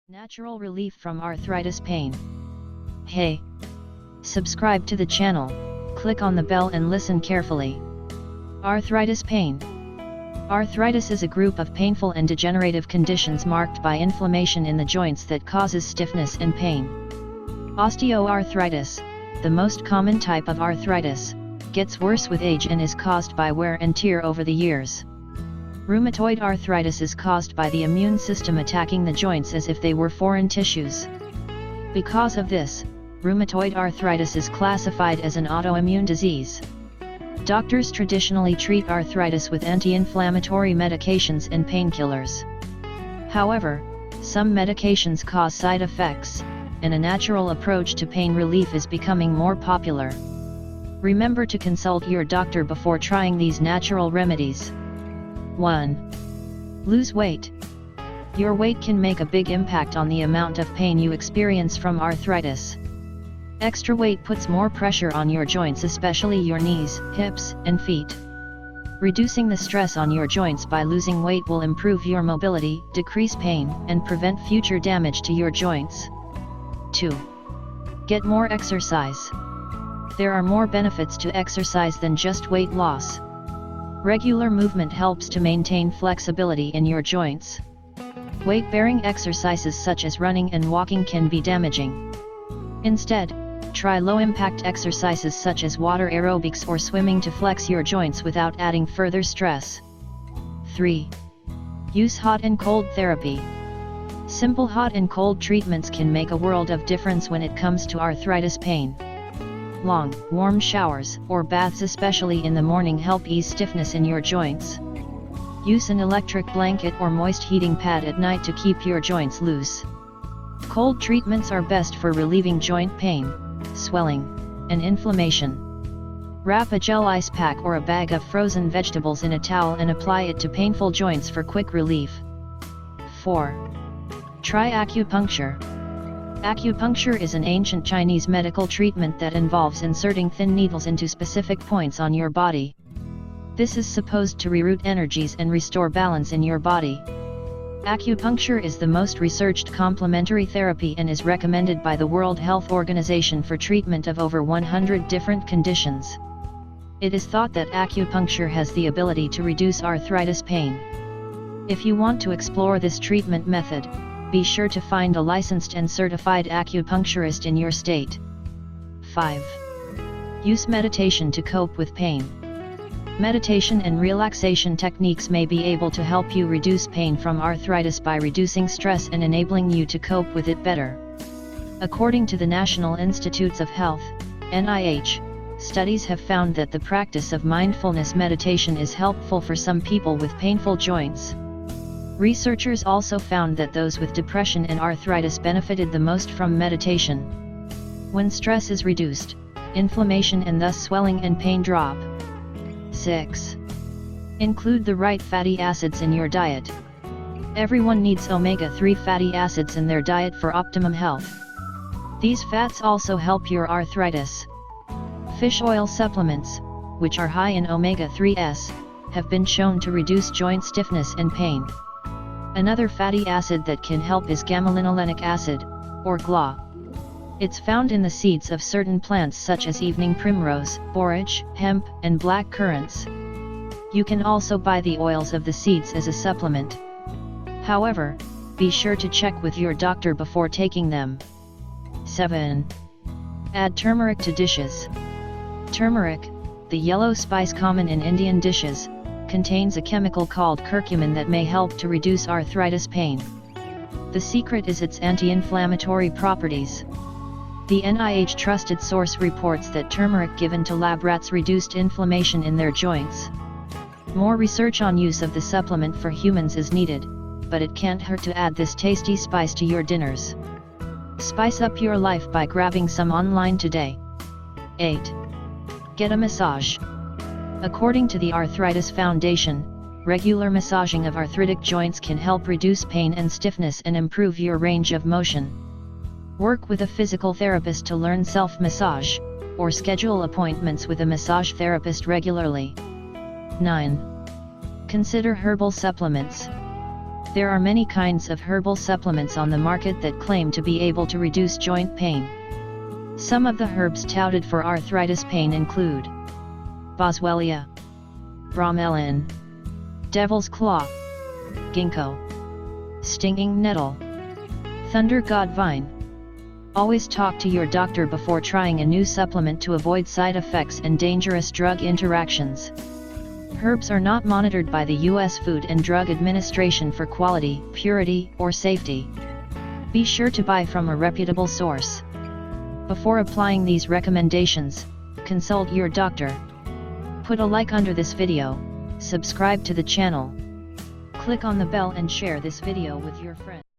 Natural relief from arthritis pain. Hey! Subscribe to the channel, click on the bell and listen carefully. Arthritis pain. Arthritis is a group of painful and degenerative conditions marked by inflammation in the joints that causes stiffness and pain. Osteoarthritis, the most common type of arthritis, gets worse with age and is caused by wear and tear over the years. Rheumatoid arthritis is caused by the immune system attacking the joints as if they were foreign tissues. Because of this, rheumatoid arthritis is classified as an autoimmune disease. Doctors traditionally treat arthritis with anti-inflammatory medications and painkillers. However, some medications cause side effects, and a natural approach to pain relief is becoming more popular. Remember to consult your doctor before trying these natural remedies. 1. Lose weight. Your weight can make a big impact on the amount of pain you experience from arthritis. Extra weight puts more pressure on your joints, especially your knees, hips, and feet. Reducing the stress on your joints by losing weight will improve your mobility, decrease pain, and prevent future damage to your joints. 2. Get more exercise. There are more benefits to exercise than just weight loss. Regular movement helps to maintain flexibility in your joints. Weight-bearing exercises such as running and walking can be damaging. Instead, try low-impact exercises such as water aerobics or swimming to flex your joints without adding further stress. 3. Use hot and cold therapy. Simple hot and cold treatments can make a world of difference when it comes to arthritis pain. Long, warm showers or baths, especially in the morning, help ease stiffness in your joints. Use an electric blanket or moist heating pad at night to keep your joints loose. Cold treatments are best for relieving joint pain, swelling, and inflammation. Wrap a gel ice pack or a bag of frozen vegetables in a towel and apply it to painful joints for quick relief. 4. Try acupuncture. Acupuncture is an ancient Chinese medical treatment that involves inserting thin needles into specific points on your body. This is supposed to reroute energies and restore balance in your body. Acupuncture is the most researched complementary therapy and is recommended by the World Health Organization for treatment of over 100 different conditions. It is thought that acupuncture has the ability to reduce arthritis pain. If you want to explore this treatment method, be sure to find a licensed and certified acupuncturist in your state. 5. Use meditation to cope with pain. Meditation and relaxation techniques may be able to help you reduce pain from arthritis by reducing stress and enabling you to cope with it better. According to the National Institutes of Health, NIH, studies have found that the practice of mindfulness meditation is helpful for some people with painful joints. Researchers also found that those with depression and arthritis benefited the most from meditation. When stress is reduced, inflammation and thus swelling and pain drop. 6. Include the right fatty acids in your diet. Everyone needs omega-3 fatty acids in their diet for optimum health. These fats also help your arthritis. Fish oil supplements, which are high in omega-3s, have been shown to reduce joint stiffness and pain. Another fatty acid that can help is gamma-linolenic acid, or GLA. It's found in the seeds of certain plants such as evening primrose, borage, hemp, and black currants. You can also buy the oils of the seeds as a supplement. However, be sure to check with your doctor before taking them. 7. Add turmeric to dishes. Turmeric, the yellow spice common in Indian dishes, contains a chemical called curcumin that may help to reduce arthritis pain. The secret is its anti-inflammatory properties. The NIH trusted source reports that turmeric given to lab rats reduced inflammation in their joints. More research on use of the supplement for humans is needed, but it can't hurt to add this tasty spice to your dinners. Spice up your life by grabbing some online today. 8. Get a massage. According to the Arthritis Foundation, regular massaging of arthritic joints can help reduce pain and stiffness and improve your range of motion. Work with a physical therapist to learn self-massage, or schedule appointments with a massage therapist regularly. 9. Consider herbal supplements. There are many kinds of herbal supplements on the market that claim to be able to reduce joint pain. Some of the herbs touted for arthritis pain include boswellia, bromelain, devil's claw, ginkgo, stinging nettle, thunder god vine. Always talk to your doctor before trying a new supplement to avoid side effects and dangerous drug interactions. Herbs are not monitored by the U.S. Food and Drug Administration for quality, purity, or safety. Be sure to buy from a reputable source. Before applying these recommendations, consult your doctor. Put a like under this video, subscribe to the channel, click on the bell and share this video with your friends.